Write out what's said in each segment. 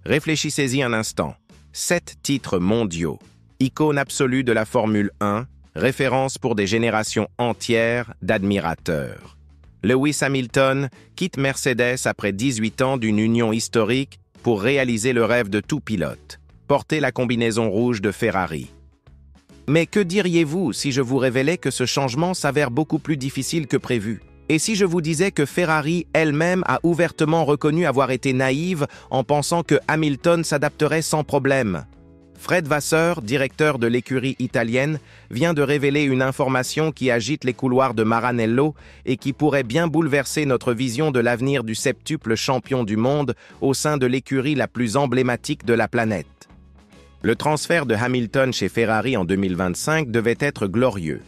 Réfléchissez-y un instant. 7 titres mondiaux, icône absolue de la Formule 1, référence pour des générations entières d'admirateurs. Lewis Hamilton quitte Mercedes après 18 ans d'une union historique pour réaliser le rêve de tout pilote, porter la combinaison rouge de Ferrari. Mais que diriez-vous si je vous révélais que ce changement s'avère beaucoup plus difficile que prévu? Et si je vous disais que Ferrari elle-même a ouvertement reconnu avoir été naïve en pensant que Hamilton s'adapterait sans problème? Fred Vasseur, directeur de l'écurie italienne, vient de révéler une information qui agite les couloirs de Maranello et qui pourrait bien bouleverser notre vision de l'avenir du septuple champion du monde au sein de l'écurie la plus emblématique de la planète. Le transfert de Hamilton chez Ferrari en 2025 devait être glorieux.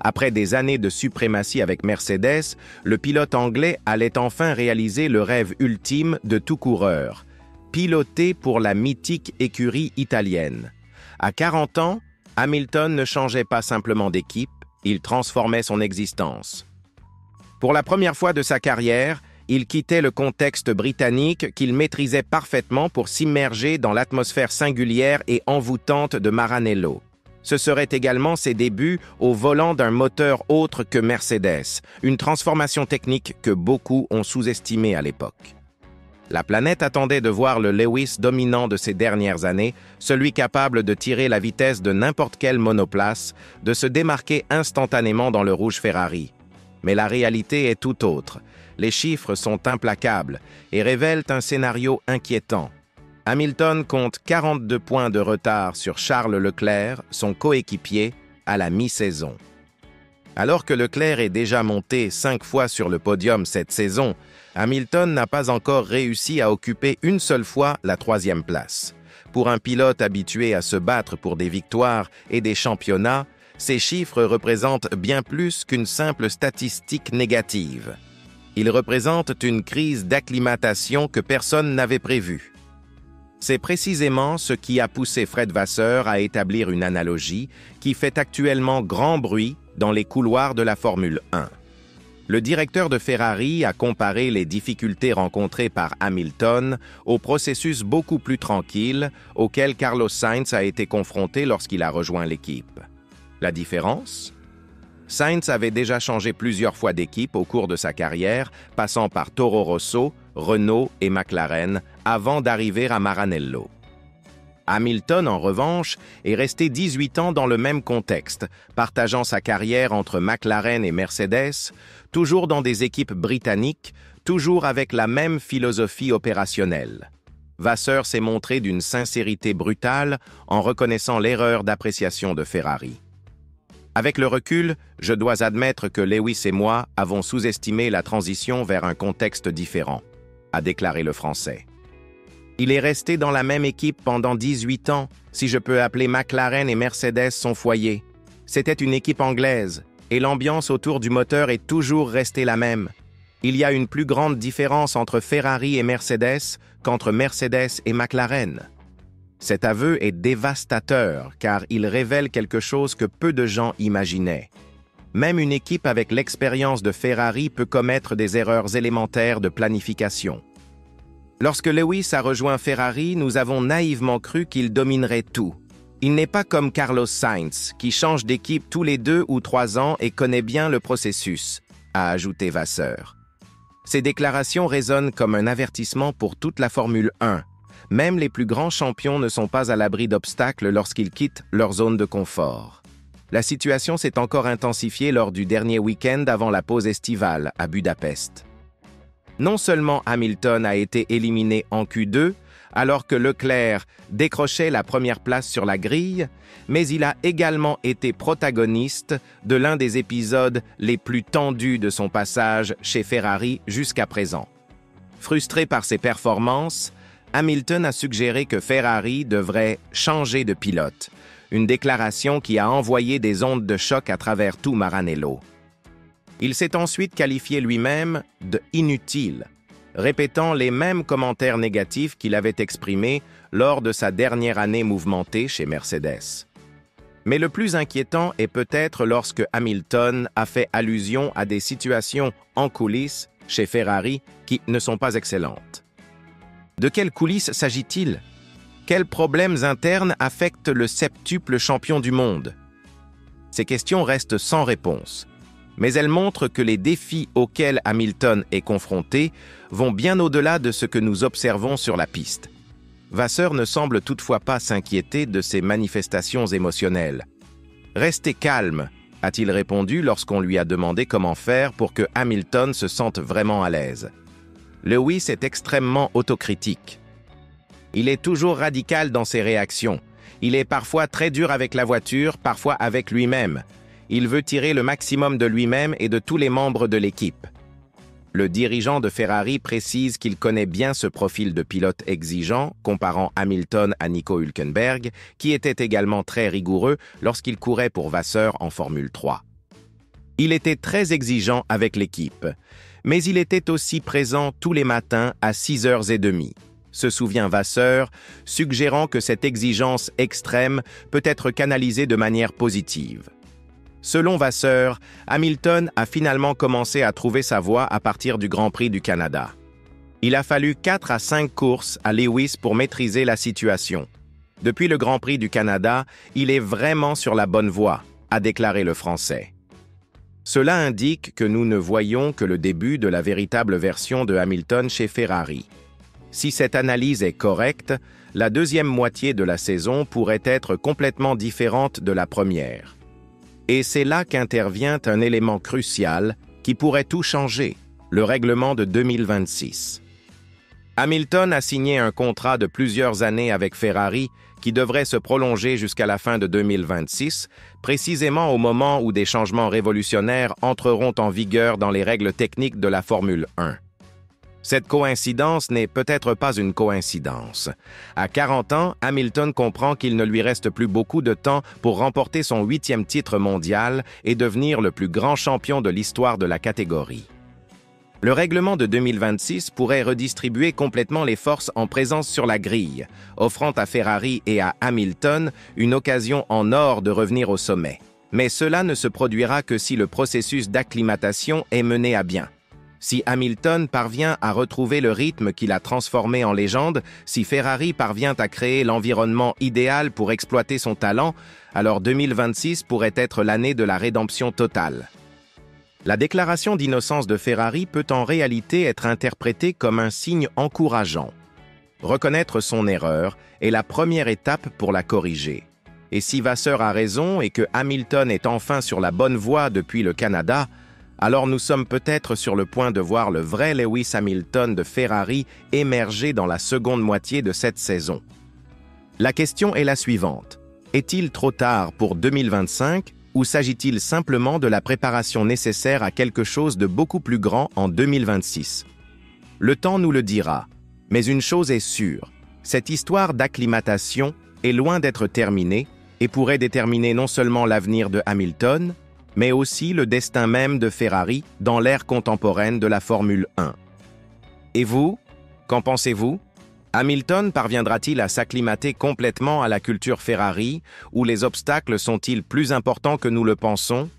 Après des années de suprématie avec Mercedes, le pilote anglais allait enfin réaliser le rêve ultime de tout coureur, piloter pour la mythique écurie italienne. À 40 ans, Hamilton ne changeait pas simplement d'équipe, il transformait son existence. Pour la première fois de sa carrière, il quittait le contexte britannique qu'il maîtrisait parfaitement pour s'immerger dans l'atmosphère singulière et envoûtante de Maranello. Ce seraient également ses débuts au volant d'un moteur autre que Mercedes, une transformation technique que beaucoup ont sous-estimée à l'époque. La planète attendait de voir le Lewis dominant de ces dernières années, celui capable de tirer la vitesse de n'importe quelle monoplace, de se démarquer instantanément dans le rouge Ferrari. Mais la réalité est tout autre. Les chiffres sont implacables et révèlent un scénario inquiétant. Hamilton compte 42 points de retard sur Charles Leclerc, son coéquipier, à la mi-saison. Alors que Leclerc est déjà monté 5 fois sur le podium cette saison, Hamilton n'a pas encore réussi à occuper une seule fois la 3e place. Pour un pilote habitué à se battre pour des victoires et des championnats, ces chiffres représentent bien plus qu'une simple statistique négative. Ils représentent une crise d'acclimatation que personne n'avait prévue. C'est précisément ce qui a poussé Fred Vasseur à établir une analogie qui fait actuellement grand bruit dans les couloirs de la Formule 1. Le directeur de Ferrari a comparé les difficultés rencontrées par Hamilton au processus beaucoup plus tranquille auquel Carlos Sainz a été confronté lorsqu'il a rejoint l'équipe. La différence ? Sainz avait déjà changé plusieurs fois d'équipe au cours de sa carrière, passant par Toro Rosso, Renault et McLaren, avant d'arriver à Maranello. Hamilton, en revanche, est resté 18 ans dans le même contexte, partageant sa carrière entre McLaren et Mercedes, toujours dans des équipes britanniques, toujours avec la même philosophie opérationnelle. Vasseur s'est montré d'une sincérité brutale en reconnaissant l'erreur d'appréciation de Ferrari. Avec le recul, je dois admettre que Lewis et moi avons sous-estimé la transition vers un contexte différent, a déclaré le Français. Il est resté dans la même équipe pendant 18 ans, si je peux appeler McLaren et Mercedes son foyer. C'était une équipe anglaise, et l'ambiance autour du moteur est toujours restée la même. Il y a une plus grande différence entre Ferrari et Mercedes qu'entre Mercedes et McLaren. Cet aveu est dévastateur car il révèle quelque chose que peu de gens imaginaient. Même une équipe avec l'expérience de Ferrari peut commettre des erreurs élémentaires de planification. Lorsque Lewis a rejoint Ferrari, nous avons naïvement cru qu'il dominerait tout. Il n'est pas comme Carlos Sainz, qui change d'équipe tous les 2 ou 3 ans et connaît bien le processus, a ajouté Vasseur. Ces déclarations résonnent comme un avertissement pour toute la Formule 1. Même les plus grands champions ne sont pas à l'abri d'obstacles lorsqu'ils quittent leur zone de confort. La situation s'est encore intensifiée lors du dernier week-end avant la pause estivale à Budapest. Non seulement Hamilton a été éliminé en Q2, alors que Leclerc décrochait la première place sur la grille, mais il a également été protagoniste de l'un des épisodes les plus tendus de son passage chez Ferrari jusqu'à présent. Frustré par ses performances, Hamilton a suggéré que Ferrari devrait changer de pilote, une déclaration qui a envoyé des ondes de choc à travers tout Maranello. Il s'est ensuite qualifié lui-même de « inutile », répétant les mêmes commentaires négatifs qu'il avait exprimés lors de sa dernière année mouvementée chez Mercedes. Mais le plus inquiétant est peut-être lorsque Hamilton a fait allusion à des situations en coulisses chez Ferrari qui ne sont pas excellentes. De quelles coulisses s'agit-il? Quels problèmes internes affectent le septuple champion du monde? Ces questions restent sans réponse, mais elles montrent que les défis auxquels Hamilton est confronté vont bien au-delà de ce que nous observons sur la piste. Vasseur ne semble toutefois pas s'inquiéter de ces manifestations émotionnelles. « Restez calme », a-t-il répondu lorsqu'on lui a demandé comment faire pour que Hamilton se sente vraiment à l'aise. Lewis est extrêmement autocritique. Il est toujours radical dans ses réactions. Il est parfois très dur avec la voiture, parfois avec lui-même. Il veut tirer le maximum de lui-même et de tous les membres de l'équipe. Le dirigeant de Ferrari précise qu'il connaît bien ce profil de pilote exigeant, comparant Hamilton à Nico Hülkenberg, qui était également très rigoureux lorsqu'il courait pour Vasseur en Formule 3. Il était très exigeant avec l'équipe, mais il était aussi présent tous les matins à 6h30, se souvient Vasseur, suggérant que cette exigence extrême peut être canalisée de manière positive. Selon Vasseur, Hamilton a finalement commencé à trouver sa voie à partir du Grand Prix du Canada. Il a fallu 4 à 5 courses à Lewis pour maîtriser la situation. Depuis le Grand Prix du Canada, il est vraiment sur la bonne voie, a déclaré le Français. Cela indique que nous ne voyons que le début de la véritable version de Hamilton chez Ferrari. Si cette analyse est correcte, la deuxième moitié de la saison pourrait être complètement différente de la première. Et c'est là qu'intervient un élément crucial qui pourrait tout changer, le règlement de 2026. Hamilton a signé un contrat de plusieurs années avec Ferrari qui devrait se prolonger jusqu'à la fin de 2026, précisément au moment où des changements révolutionnaires entreront en vigueur dans les règles techniques de la Formule 1. Cette coïncidence n'est peut-être pas une coïncidence. À 40 ans, Hamilton comprend qu'il ne lui reste plus beaucoup de temps pour remporter son 8e titre mondial et devenir le plus grand champion de l'histoire de la catégorie. Le règlement de 2026 pourrait redistribuer complètement les forces en présence sur la grille, offrant à Ferrari et à Hamilton une occasion en or de revenir au sommet. Mais cela ne se produira que si le processus d'acclimatation est mené à bien. Si Hamilton parvient à retrouver le rythme qu'il a transformé en légende, si Ferrari parvient à créer l'environnement idéal pour exploiter son talent, alors 2026 pourrait être l'année de la rédemption totale. La déclaration d'innocence de Ferrari peut en réalité être interprétée comme un signe encourageant. Reconnaître son erreur est la première étape pour la corriger. Et si Vasseur a raison et que Hamilton est enfin sur la bonne voie depuis le Canada, alors nous sommes peut-être sur le point de voir le vrai Lewis Hamilton de Ferrari émerger dans la seconde moitié de cette saison. La question est la suivante. Est-il trop tard pour 2025 ou s'agit-il simplement de la préparation nécessaire à quelque chose de beaucoup plus grand en 2026? Le temps nous le dira, mais une chose est sûre, cette histoire d'acclimatation est loin d'être terminée et pourrait déterminer non seulement l'avenir de Hamilton, mais aussi le destin même de Ferrari dans l'ère contemporaine de la Formule 1. Et vous, qu'en pensez-vous? Hamilton parviendra-t-il à s'acclimater complètement à la culture Ferrari, ou les obstacles sont-ils plus importants que nous le pensons?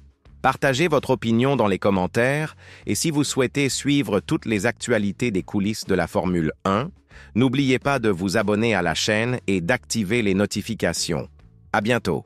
Partagez votre opinion dans les commentaires, et si vous souhaitez suivre toutes les actualités des coulisses de la Formule 1, n'oubliez pas de vous abonner à la chaîne et d'activer les notifications. À bientôt!